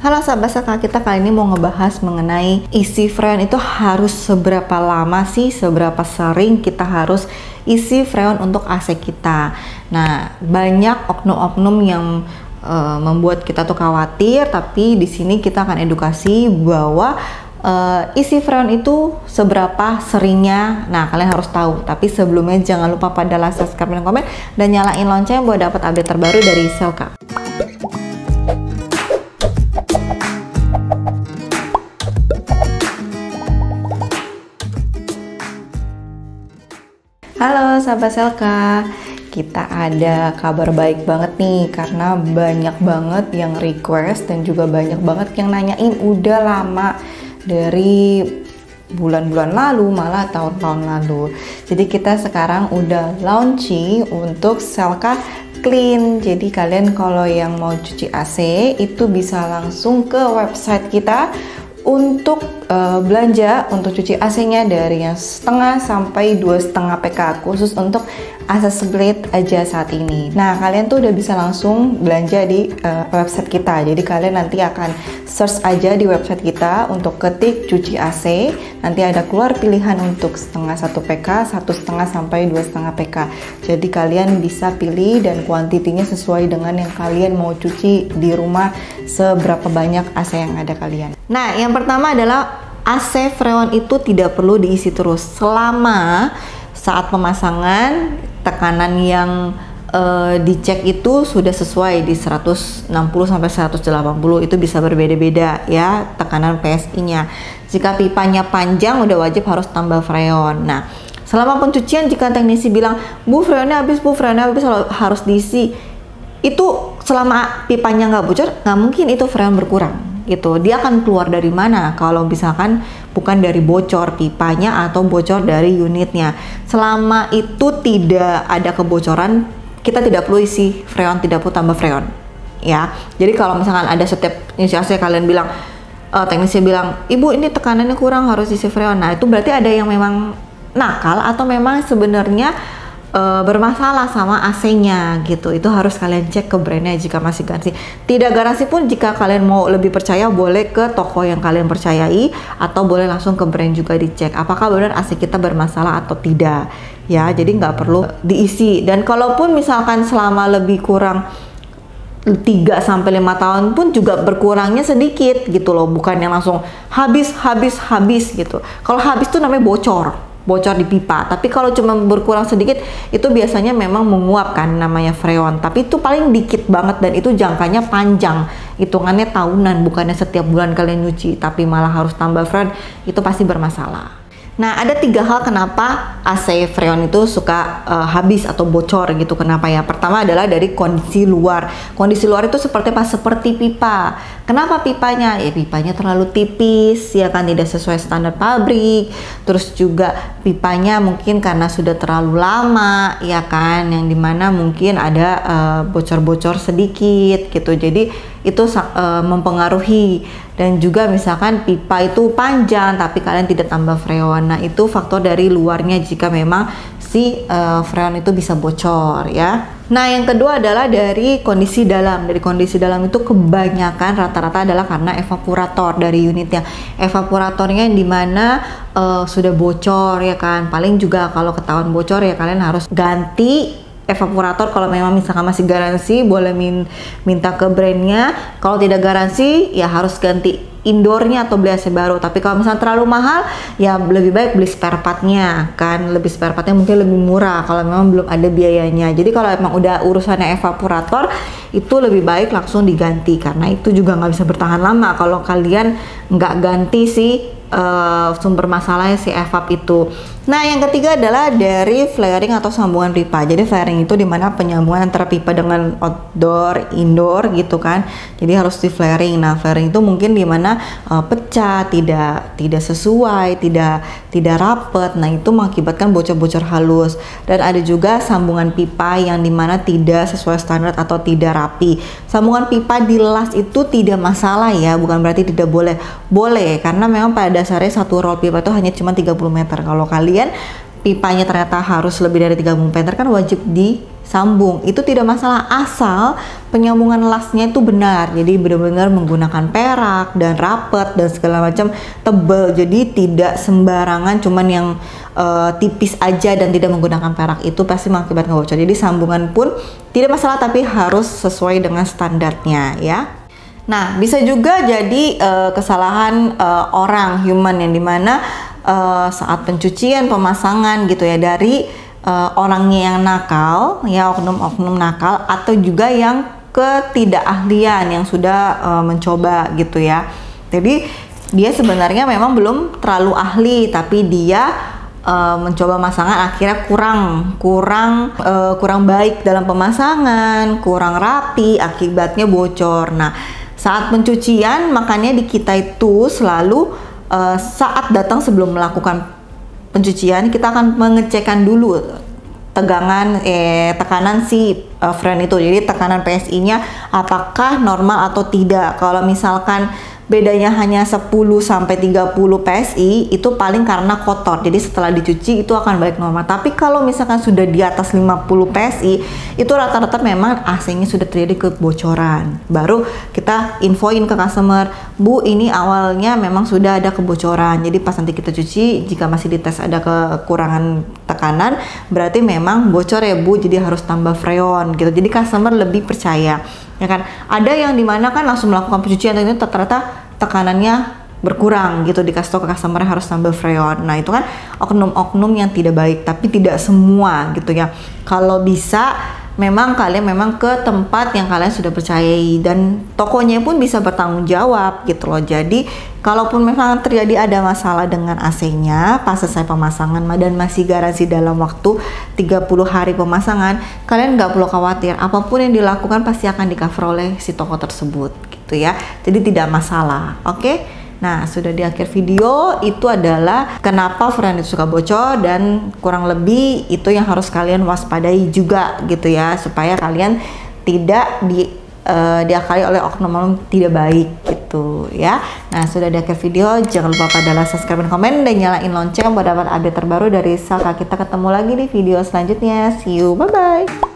Halo sahabat Selka, kita kali ini mau ngebahas mengenai isi freon itu harus seberapa lama sih, seberapa sering kita harus isi freon untuk AC kita. Nah, banyak oknum-oknum yang membuat kita tuh khawatir, tapi di sini kita akan edukasi bahwa isi freon itu seberapa seringnya. Nah, kalian harus tahu. Tapi sebelumnya jangan lupa pada like, subscribe, dan komen, dan nyalain lonceng buat dapat update terbaru dari Selka. Halo sahabat Selka, kita ada kabar baik banget nih karena banyak banget yang request dan juga banyak banget yang nanyain udah lama dari bulan-bulan lalu, malah tahun-tahun lalu. Jadi kita sekarang udah launching untuk Selka Clean. Jadi kalian kalau yang mau cuci AC itu bisa langsung ke website kita untuk belanja untuk cuci AC-nya dari yang setengah sampai 2,5 PK khusus untuk AC split aja saat ini. Nah, kalian tuh udah bisa langsung belanja di website kita. Jadi kalian nanti akan search aja di website kita untuk ketik cuci AC. Nanti ada keluar pilihan untuk setengah 1 PK, 1,5 sampai 2,5 PK. Jadi kalian bisa pilih dan kuantitinya sesuai dengan yang kalian mau cuci di rumah, seberapa banyak AC yang ada kalian. Nah, yang pertama adalah AC freon itu tidak perlu diisi terus selama saat pemasangan tekanan yang dicek itu sudah sesuai di 160 sampai 180. Itu bisa berbeda-beda ya tekanan PSI-nya. Jika pipanya panjang udah wajib harus tambah freon. Nah, selama pencucian jika teknisi bilang, "Bu, freonnya habis, Bu, freonnya habis," harus diisi. Itu selama pipanya nggak bocor, nggak mungkin itu freon berkurang gitu. Dia akan keluar dari mana kalau misalkan bukan dari bocor pipanya atau bocor dari unitnya. Selama itu tidak ada kebocoran, kita tidak perlu isi freon, tidak perlu tambah freon ya. Jadi kalau misalkan ada setiap isi AC kalian bilang, teknisi bilang, "Ibu, ini tekanannya kurang, harus isi freon." Nah, itu berarti ada yang memang nakal atau memang sebenarnya bermasalah sama AC-nya gitu. Itu harus kalian cek ke brandnya jika masih garansi. Tidak garansi pun, jika kalian mau lebih percaya boleh ke toko yang kalian percayai atau boleh langsung ke brand juga dicek apakah benar AC kita bermasalah atau tidak ya. Jadi nggak perlu diisi. Dan kalaupun misalkan selama lebih kurang 3 sampai 5 tahun pun juga berkurangnya sedikit gitu loh, bukan yang langsung habis gitu. Kalau habis tuh namanya bocor di pipa. Tapi kalau cuma berkurang sedikit itu biasanya memang menguap kan, namanya freon. Tapi itu paling dikit banget dan itu jangkanya panjang, hitungannya tahunan, bukannya setiap bulan kalian nyuci tapi malah harus tambah freon. Itu pasti bermasalah. Nah, ada 3 hal kenapa AC freon itu suka habis atau bocor gitu. Kenapa ya? Pertama adalah dari kondisi luar. Kondisi luar itu seperti apa? Seperti pipa. Kenapa pipanya? Ya pipanya terlalu tipis, ya kan, tidak sesuai standar pabrik. Terus juga pipanya mungkin karena sudah terlalu lama, ya kan, yang dimana mungkin ada bocor-bocor sedikit gitu. Jadi itu mempengaruhi. Dan juga misalkan pipa itu panjang tapi kalian tidak tambah freon. Nah, itu faktor dari luarnya jika memang si freon itu bisa bocor ya. Nah, yang kedua adalah dari kondisi dalam. Dari kondisi dalam itu kebanyakan rata-rata adalah karena evaporator dari unitnya. Evaporatornya yang dimana sudah bocor ya kan. Paling juga kalau ketahuan bocor ya kalian harus ganti evaporator. Kalau memang misalkan masih garansi boleh minta ke brandnya. Kalau tidak garansi ya harus ganti indoornya atau beli AC baru. Tapi kalau misalnya terlalu mahal ya lebih baik beli spare partnya kan. Lebih spare partnya mungkin lebih murah kalau memang belum ada biayanya. Jadi kalau emang udah urusannya evaporator itu lebih baik langsung diganti, karena itu juga nggak bisa bertahan lama kalau kalian nggak ganti sih sumber masalahnya si evap itu. Nah, yang ketiga adalah dari flaring atau sambungan pipa. Jadi flaring itu dimana penyambungan antara pipa dengan outdoor, indoor gitu kan. Jadi harus di flaring. Nah, flaring itu mungkin dimana pecah, tidak sesuai, tidak rapet. Nah, itu mengakibatkan bocor-bocor halus. Dan ada juga sambungan pipa yang dimana tidak sesuai standar atau tidak rapi. Sambungan pipa dilas itu tidak masalah ya, bukan berarti tidak boleh. Boleh, karena memang pada dasarnya satu roll pipa itu hanya cuma 30 meter. Kalau kalian pipanya ternyata harus lebih dari 30 meter kan wajib sambung. Itu tidak masalah asal penyambungan lasnya itu benar. Jadi benar-benar menggunakan perak dan rapet dan segala macam tebal. Jadi tidak sembarangan cuman yang tipis aja dan tidak menggunakan perak, itu pasti mengakibatkan bocor. Jadi sambungan pun tidak masalah tapi harus sesuai dengan standarnya ya. Nah, bisa juga jadi kesalahan orang human yang dimana saat pencucian pemasangan gitu ya, dari orangnya yang nakal ya, oknum-oknum nakal, atau juga yang ketidakahlian yang sudah mencoba gitu ya. Jadi dia sebenarnya memang belum terlalu ahli, tapi dia mencoba masangan akhirnya kurang baik dalam pemasangan, kurang rapi, akibatnya bocor. Nah, saat pencucian makanya di kita itu selalu saat datang sebelum melakukan pencucian kita akan mengecekkan dulu tekanan si friend itu. Jadi tekanan PSI-nya apakah normal atau tidak. Kalau misalkan bedanya hanya 10 sampai 30 PSI, itu paling karena kotor. Jadi setelah dicuci itu akan balik normal. Tapi kalau misalkan sudah di atas 50 PSI, itu rata-rata memang AC-nya sudah terjadi kebocoran. Baru kita infoin ke customer, Bu, ini awalnya memang sudah ada kebocoran. Jadi pas nanti kita cuci, jika masih dites ada kekurangan tekanan, berarti memang bocor ya Bu, jadi harus tambah freon gitu. Jadi customer lebih percaya. Ya kan, ada yang dimana kan langsung melakukan pencucian dan itu ternyata tekanannya berkurang gitu, dikasih tau ke customer harus tambah freon. Nah itu kan oknum-oknum yang tidak baik, tapi tidak semua gitu ya. Kalau bisa memang kalian memang ke tempat yang kalian sudah percayai dan tokonya pun bisa bertanggung jawab gitu loh. Jadi kalaupun memang terjadi ada masalah dengan AC-nya pas selesai pemasangan dan masih garansi dalam waktu 30 hari pemasangan, kalian nggak perlu khawatir, apapun yang dilakukan pasti akan di cover oleh si toko tersebut gitu ya. Jadi tidak masalah, oke? Nah, sudah di akhir video itu adalah kenapa friend itu suka bocor dan kurang lebih itu yang harus kalian waspadai juga gitu ya, supaya kalian tidak diakali oleh oknum-oknum tidak baik gitu ya. Nah, sudah di akhir video, jangan lupa pada like, subscribe, dan komen, dan nyalain lonceng buat dapat update terbaru dari Salka. Kita ketemu lagi di video selanjutnya. See you, bye bye.